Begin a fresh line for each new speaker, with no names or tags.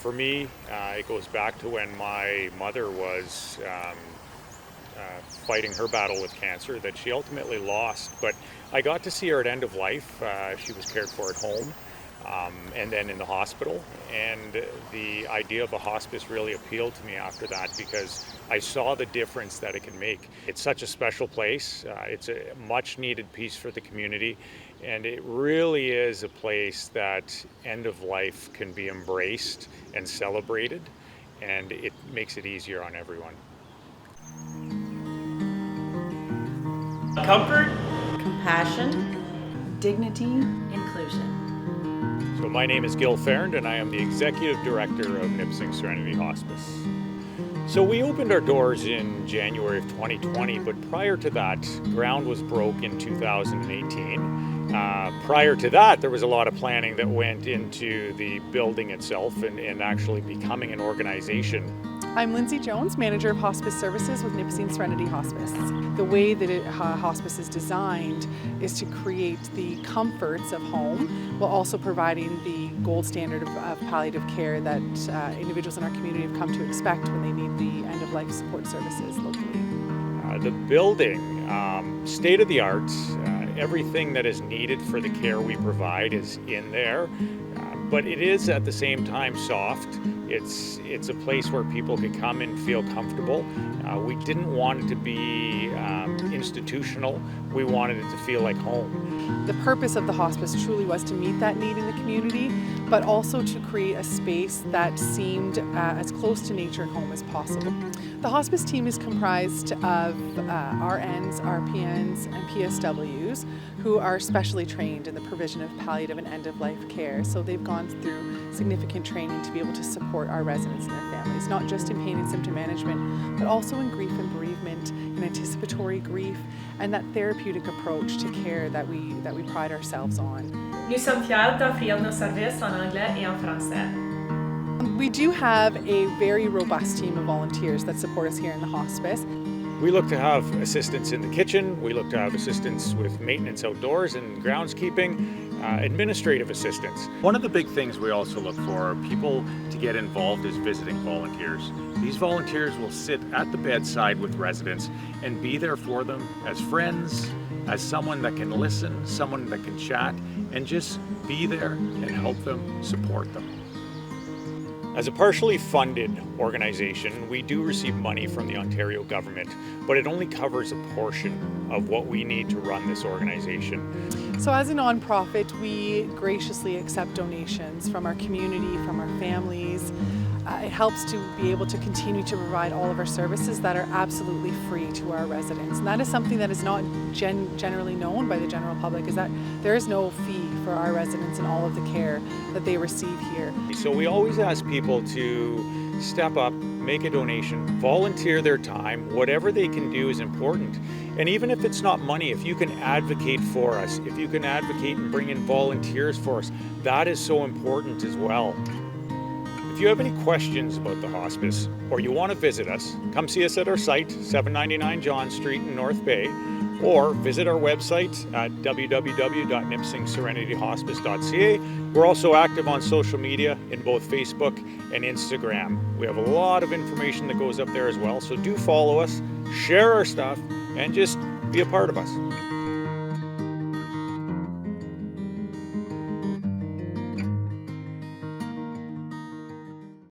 For me, it goes back to when my mother was fighting her battle with cancer that she ultimately lost. But I got to see her at end of life. She was cared for at home and then in the hospital. And the idea of a hospice really appealed to me after that because I saw the difference that it can make. It's such a special place. It's a much needed piece for the community. And it really is a place that end of life can be embraced and celebrated. And it makes it easier on everyone.
Comfort,
compassion,
dignity,
inclusion.
So my name is Gil Farrand and I am the Executive Director of Nipissing Serenity Hospice. So we opened our doors in January of 2020, but prior to that, ground was broke in 2018. Prior to that, there was a lot of planning that went into the building itself and actually becoming an organization.
I'm Lindsay Jones, Manager of Hospice Services with Nipissing Serenity Hospice. The way that hospice is designed is to create the comforts of home while also providing the gold standard of palliative care that individuals in our community have come to expect when they need the end-of-life support services locally.
The building, state-of-the-art, everything that is needed for the care we provide is in there, but it is at the same time soft. It's a place where people can come and feel comfortable. We didn't want it to be institutional. We wanted it to feel like home.
The purpose of the hospice truly was to meet that need in the community, but also to create a space that seemed as close to nature and home as possible. The hospice team is comprised of RNs, RPNs, and PSWs who are specially trained in the provision of palliative and end-of-life care. So they've gone through significant training to be able to support our residents and their families, not just in pain and symptom management, but also in grief and bereavement, in anticipatory grief, and that therapeutic approach to care that we pride ourselves on.
Nous sommes fiers d'offrir nos services en anglais et en français.
We do have a very robust team of volunteers that support us here in the hospice.
We look to have assistance in the kitchen, we look to have assistance with maintenance outdoors and groundskeeping, administrative assistance. One of the big things we also look for are people to get involved as visiting volunteers. These volunteers will sit at the bedside with residents and be there for them as friends, as someone that can listen, someone that can chat, and just be there and help them, support them. As a partially funded organization, we do receive money from the Ontario government, but it only covers a portion of what we need to run this organization.
So as a nonprofit, we graciously accept donations from our community, from our families. It helps to be able to continue to provide all of our services that are absolutely free to our residents. And that is something that is not generally known by the general public, is that there is no fee for our residents and all of the care that they receive here.
So we always ask people to step up, make a donation, volunteer their time. Whatever they can do is important. And even if it's not money, if you can advocate for us, if you can advocate and bring in volunteers for us, that is so important as well. If you have any questions about the hospice or you want to visit us, come see us at our site, 799 John Street in North Bay, or visit our website at www.nipissingserenityhospice.ca. We're also active on social media in both Facebook and Instagram. We have a lot of information that goes up there as well, so do follow us, share our stuff, and just be a part of us.